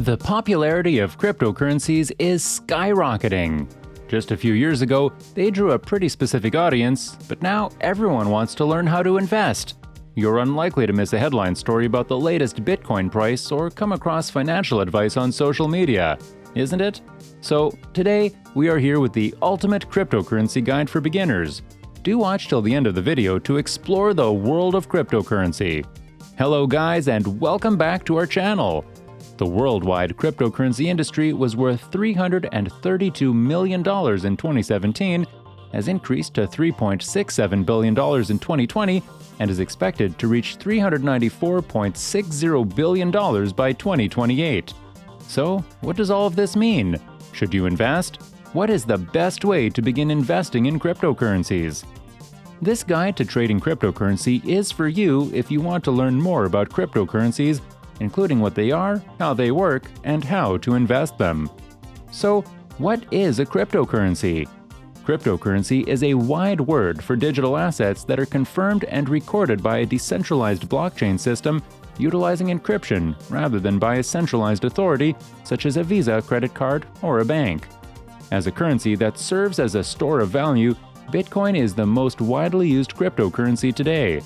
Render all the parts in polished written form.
The popularity of cryptocurrencies is skyrocketing. Just a few years ago, they drew a pretty specific audience, but now everyone wants to learn how to invest. You're unlikely to miss a headline story about the latest Bitcoin price or come across financial advice on social media, isn't it? So today, we are here with the ultimate cryptocurrency guide for beginners. Do watch till the end of the video to explore the world of cryptocurrency. Hello guys, and welcome back to our channel. The worldwide cryptocurrency industry was worth $332 million in 2017, has increased to $3.67 billion in 2020, and is expected to reach $394.60 billion by 2028. So, what does all of this mean? Should you invest? What is the best way to begin investing in cryptocurrencies? This guide to trading cryptocurrency is for you if you want to learn more about cryptocurrencies, including what they are, how they work, and how to invest them. So, what is a cryptocurrency? Cryptocurrency is a wide word for digital assets that are confirmed and recorded by a decentralized blockchain system utilizing encryption rather than by a centralized authority such as a Visa credit card or a bank. As a currency that serves as a store of value, Bitcoin is the most widely used cryptocurrency today.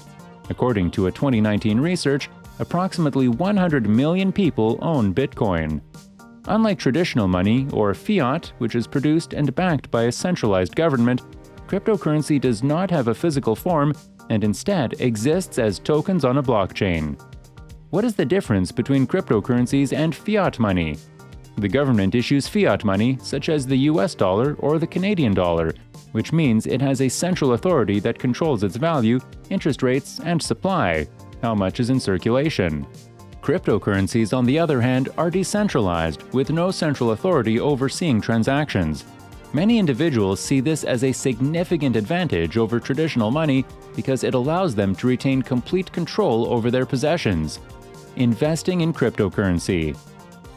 According to a 2019 research, approximately 100 million people own Bitcoin. Unlike traditional money, or fiat, which is produced and backed by a centralized government, cryptocurrency does not have a physical form and instead exists as tokens on a blockchain. What is the difference between cryptocurrencies and fiat money? The government issues fiat money, such as the US dollar or the Canadian dollar, which means it has a central authority that controls its value, interest rates, and supply, how much is in circulation. Cryptocurrencies, on the other hand, are decentralized, with no central authority overseeing transactions. Many individuals see this as a significant advantage over traditional money because it allows them to retain complete control over their possessions. Investing in cryptocurrency.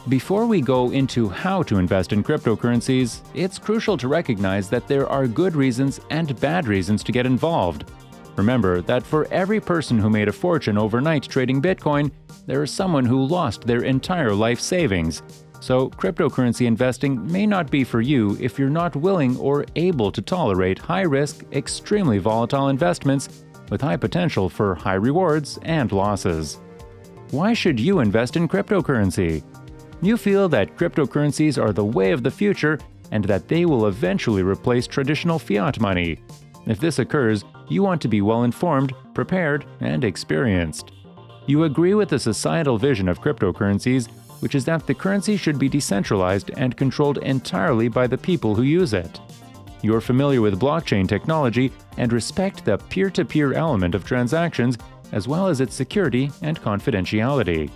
Before we go into how to invest in cryptocurrencies, it's crucial to recognize that there are good reasons and bad reasons to get involved. Remember that for every person who made a fortune overnight trading Bitcoin, there is someone who lost their entire life savings. So, cryptocurrency investing may not be for you if you're not willing or able to tolerate high-risk, extremely volatile investments with high potential for high rewards and losses. Why should you invest in cryptocurrency? You feel that cryptocurrencies are the way of the future and that they will eventually replace traditional fiat money. If this occurs, you want to be well-informed, prepared, and experienced. You agree with the societal vision of cryptocurrencies, which is that the currency should be decentralized and controlled entirely by the people who use it. You're familiar with blockchain technology and respect the peer-to-peer element of transactions, as well as its security and confidentiality.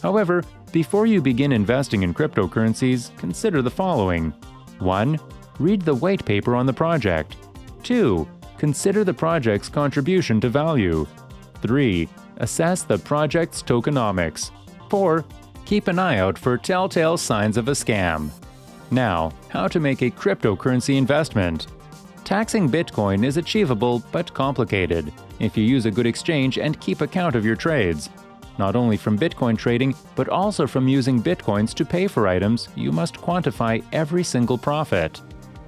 However, before you begin investing in cryptocurrencies, consider the following. 1. Read the white paper on the project. 2. Consider the project's contribution to value. 3. Assess the project's tokenomics. 4. Keep an eye out for telltale signs of a scam. Now, how to make a cryptocurrency investment. Taxing Bitcoin is achievable but complicated if you use a good exchange and keep account of your trades. Not only from Bitcoin trading, but also from using Bitcoins to pay for items, you must quantify every single profit.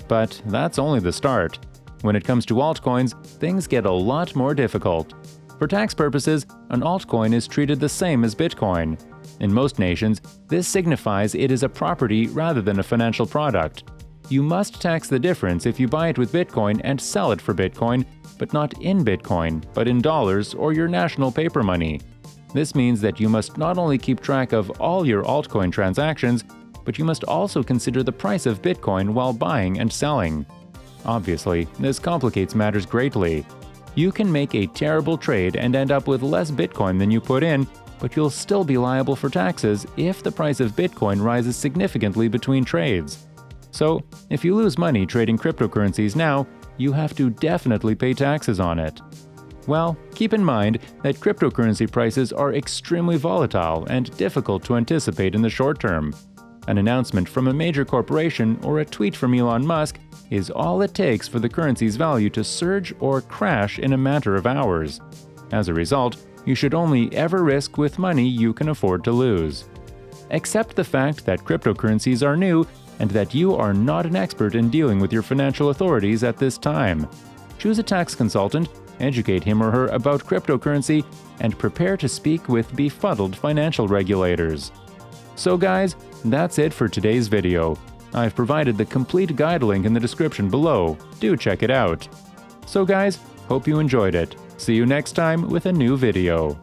But that's only the start. When it comes to altcoins, things get a lot more difficult. For tax purposes, an altcoin is treated the same as Bitcoin. In most nations, this signifies it is a property rather than a financial product. You must tax the difference if you buy it with Bitcoin and sell it for Bitcoin, but not in Bitcoin, but in dollars or your national paper money. This means that you must not only keep track of all your altcoin transactions, but you must also consider the price of Bitcoin while buying and selling. Obviously, this complicates matters greatly. You can make a terrible trade and end up with less Bitcoin than you put in, but you'll still be liable for taxes if the price of Bitcoin rises significantly between trades. So, if you lose money trading cryptocurrencies now, you have to definitely pay taxes on it. Well, keep in mind that cryptocurrency prices are extremely volatile and difficult to anticipate in the short term. An announcement from a major corporation or a tweet from Elon Musk is all it takes for the currency's value to surge or crash in a matter of hours. As a result, you should only ever risk with money you can afford to lose. Accept the fact that cryptocurrencies are new and that you are not an expert in dealing with your financial authorities at this time. Choose a tax consultant, educate him or her about cryptocurrency, and prepare to speak with befuddled financial regulators. So guys, that's it for today's video. I've provided the complete guide link in the description below. Do check it out. So guys, hope you enjoyed it. See you next time with a new video.